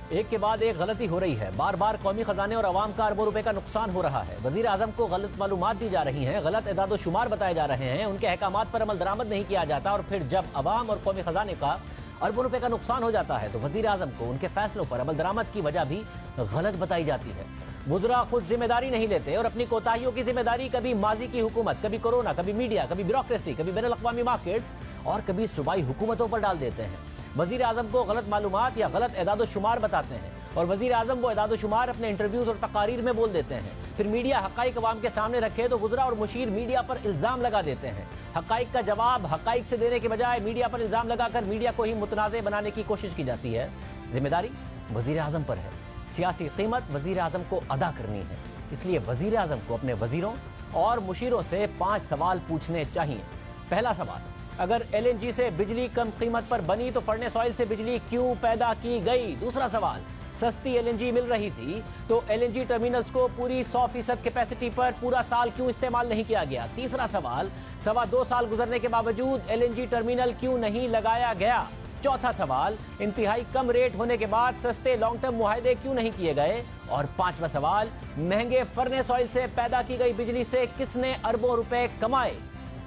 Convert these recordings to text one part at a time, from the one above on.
ایک کے بعد ایک غلطی ہو رہی ہے. بار بار قومی خزانے اور عوام کا اربوں روپے کا نقصان ہو رہا ہے. وزیر اعظم کو غلط معلومات دی جا رہی ہیں, غلط اعداد و شمار بتائے جا رہے ہیں, ان کے احکامات پر عمل درآمد نہیں کیا جاتا, اور پھر جب عوام اور قومی خزانے کا اربوں روپے کا نقصان ہو جاتا ہے تو وزیر اعظم کو ان کے فیصلوں پر عمل درآمد کی وجہ بھی غلط بتائی جاتی ہے. وزراء خود ذمہ داری نہیں لیتے اور اپنی کوتاہیوں کی ذمہ داری کبھی ماضی کی حکومت, کبھی کورونا, کبھی میڈیا, کبھی بیوروکریسی, کبھی بین الاقوامی مارکیٹس اور کبھی صوبائی حکومتوں پر ڈال دیتے ہیں. وزیر اعظم کو غلط معلومات یا غلط اعداد و شمار بتاتے ہیں اور وزیر اعظم وہ اعداد و شمار اپنے انٹرویوز اور تقاریر میں بول دیتے ہیں. پھر میڈیا حقائق عوام کے سامنے رکھے تو وزراء اور مشیر میڈیا پر الزام لگا دیتے ہیں. حقائق کا جواب حقائق سے دینے کے بجائے میڈیا پر الزام لگا کر میڈیا کو ہی متنازع بنانے کی کوشش کی جاتی ہے. ذمہ داری وزیر اعظم پر ہے. سیاسی قیمت وزیر اعظم کو ادا کرنی ہے. اس لیے وزیر اعظم کو اپنے وزیروں اور مشیروں سے 5 سوال پوچھنے چاہیے. پہلا سوال, اگر ایل این جی سے بجلی کم قیمت پر بنی تو فرنس آئل سے بجلی کیوں پیدا کی گئی؟ دوسرا سوال, سستی ایل این جی مل رہی تھی تو ایل این جی ٹرمینلز کو پوری 100% کیپیسٹی پر پورا سال کیوں استعمال نہیں کیا گیا؟ تیسرا سوال, 2.25 سال گزرنے کے باوجود ایل این جی ٹرمینل کیوں نہیں لگایا گیا؟ چوتھا سوال, انتہائی کم ریٹ ہونے کے بعد سستے لانگ ٹرم معاہدے کیوں نہیں کیے گئے؟ اور پانچواں سوال, مہنگے فرنس آئل سے پیدا کی گئی بجلی سے کس نے اربوں روپے کمائے؟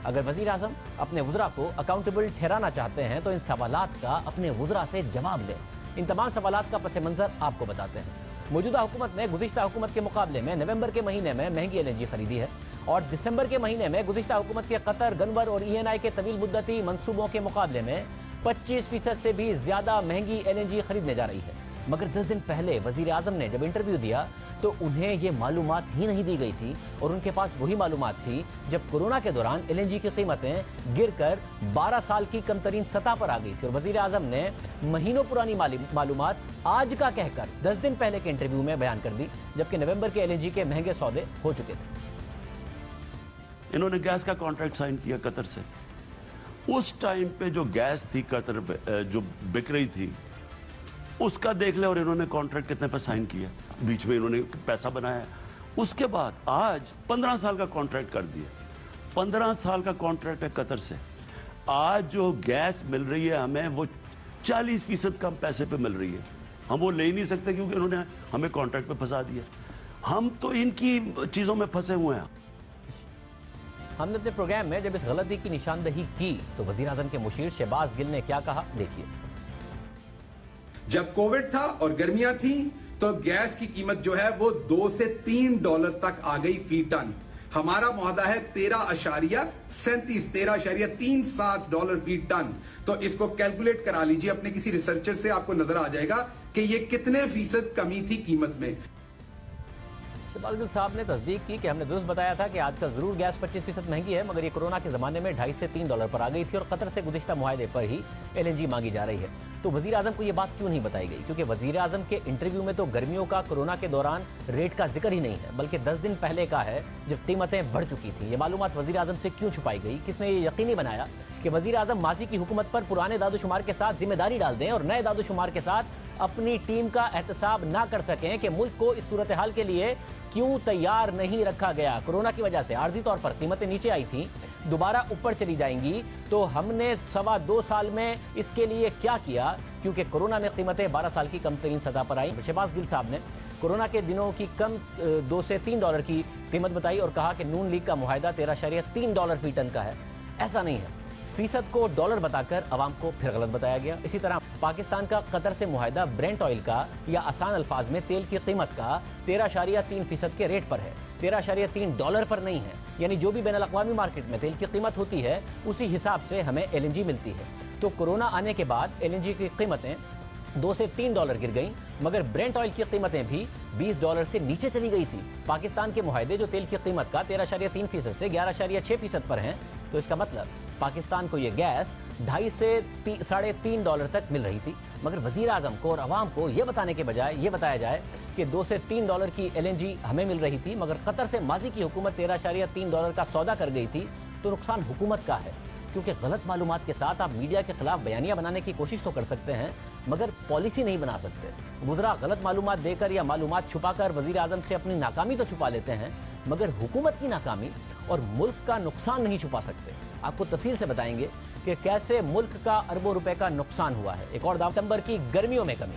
اگر وزیر اعظم اپنے وزراء کو اکاؤنٹیبل ٹھہرانا چاہتے ہیں تو ان سوالات کا اپنے وزراء سے جواب لیں. ان تمام سوالات کا پس منظر آپ کو بتاتے ہیں. موجودہ حکومت نے گزشتہ حکومت کے مقابلے میں نومبر کے مہینے میں مہنگی ایل این جی خریدی ہے اور دسمبر کے مہینے میں گزشتہ حکومت کے قطر, گنور اور ای این آئی کے طویل مدتی منصوبوں کے مقابلے میں 25% سے بھی زیادہ مہنگی ایل این جی خریدنے جا رہی ہے. مگر 10 دن پہلے وزیر اعظم نے جب انٹرویو دیا تو انہیں یہ معلومات ہی نہیں دی گئی تھی, اور ان کے پاس وہی معلومات تھی جب کورونا کے دوران ایل این جی کی قیمتیں گر کر 12 سال کی کم ترین سطح پر آ گئی تھی, اور وزیر اعظم نے مہینوں پرانی معلومات آج کا کہہ کر 10 دن پہلے کے انٹرویو میں بیان کر دی, جبکہ نومبر کے ایل این جی کے مہنگے سودے ہو چکے تھے. انہوں نے گیس کا کانٹریکٹ سائن کیا قطر سے. اس ٹائم پہ جو گیس تھی قطر پہ جو بک رہی تھی اس کا دیکھ لیں, اور انہوں نے کانٹریکٹ کتنے پہ سائن کیا, بیچ میں انہوں نے پیسہ بنایا. اس کے بعد آج 15 سال کا کانٹریکٹ کر دیا. 15 سال کا کانٹریکٹ ہے قطر سے. آج جو گیس مل رہی ہے ہمیں وہ 40% کم پیسے پہ مل رہی ہے. ہم وہ لے ہی نہیں سکتے کیونکہ انہوں نے ہمیں کانٹریکٹ پہ پھنسا دیا. ہم تو ان کی چیزوں میں پھنسے ہوئے ہیں. ہم نے اپنے پروگرام میں جب اس غلطی کی نشاندہی کی تو وزیر اعظم کے مشیر شہباز گل نے کیا کہا, دیکھیے. جب کووڈ تھا اور گرمیاں تھیں تو گیس کی قیمت جو ہے وہ $2 سے $3 تک آ گئی فی ٹن. ہمارا معاہدہ ہے 13.37 فی ٹن. تو اس کو کیلکولیٹ کرا لیجئے اپنے کسی ریسرچر سے, آپ کو نظر آ جائے گا کہ یہ کتنے فیصد کمی تھی قیمت میں. شہباز گل صاحب نے تصدیق کی کہ ہم نے درست بتایا تھا کہ آج کل ضرور گیس 25% مہنگی ہے, مگر یہ کورونا کے زمانے میں $2.5 سے $3 پر آ گئی تھی اور قطر سے گزشتہ معاہدے پر ہی ایل این جی مانگی جا رہی ہے. تو وزیر اعظم کو یہ بات کیوں نہیں بتائی گئی؟ کیونکہ وزیر اعظم کے انٹرویو میں تو گرمیوں کا کورونا کے دوران ریٹ کا ذکر ہی نہیں ہے, بلکہ 10 دن پہلے کا ہے جب قیمتیں بڑھ چکی تھیں. یہ معلومات وزیر اعظم سے کیوں چھپائی گئی؟ کس نے یہ یقینی بنایا کہ وزیر اعظم ماضی کی حکومت پر پرانے اعداد و شمار کے ساتھ ذمہ داری ڈال دیں اور نئے اعداد و شمار کے ساتھ اپنی ٹیم کا احتساب نہ کر سکیں کہ ملک کو اس صورتحال کے لیے کیوں تیار نہیں رکھا گیا؟ کورونا کی وجہ سے عارضی طور پر قیمتیں نیچے آئی تھیں, دوبارہ اوپر چلی جائیں گی, تو ہم نے 2.25 سال میں اس کے لیے کیا کیا؟ کیونکہ کورونا میں قیمتیں 12 سال کی کم ترین سطح پر آئیں. شہباز گل صاحب نے کورونا کے دنوں کی کم $2 سے $3 کی قیمت بتائی اور کہا کہ نون لیگ کا معاہدہ $13.3 فی ٹن کا ہے. ایسا نہیں ہے. فیصد کو ڈالر بتا کر عوام کو پھر غلط بتایا گیا. اسی طرح پاکستان کا قطر سے معاہدہ برینٹ آئل کا یا آسان الفاظ میں تیل کی قیمت کا 13.3% کے ریٹ پر ہے, $13.3 پر نہیں ہے. یعنی جو بھی بین الاقوامی مارکیٹ میں تیل کی قیمت ہوتی ہے اسی حساب سے ہمیں ایل این جی ملتی ہے. تو کورونا آنے کے بعد ایل این جی کی قیمتیں $2 سے $3 گر گئیں, مگر برینٹ آئل کی قیمتیں بھی $20 سے نیچے چلی گئی تھی. پاکستان کے معاہدے جو تیل کی قیمت کا 13.3% سے 11.6% پر ہیں, تو اس کا مطلب پاکستان کو یہ گیس $2.5 سے $3.5 تک مل رہی تھی. مگر وزیر اعظم کو اور عوام کو یہ بتانے کے بجائے یہ بتایا جائے کہ $2 سے $3 کی ایل این جی ہمیں مل رہی تھی, مگر قطر سے ماضی کی حکومت $13.3 کا سودا کر گئی تھی, تو نقصان حکومت کا ہے. کیونکہ غلط معلومات کے ساتھ آپ میڈیا کے خلاف بیانیہ بنانے کی کوشش تو کر سکتے ہیں, مگر پالیسی نہیں بنا سکتے. وزراء غلط معلومات دے کر یا معلومات چھپا کر وزیر اعظم سے اپنی ناکامی تو چھپا لیتے ہیں, مگر حکومت کی ناکامی اور ملک کا نقصان نہیں چھپا سکتے. آپ کو تفصیل سے بتائیں گے کہ کیسے ملک کا اربوں روپے کا نقصان ہوا ہے. ایک اور دعوی, ستمبر کی گرمیوں میں کمی,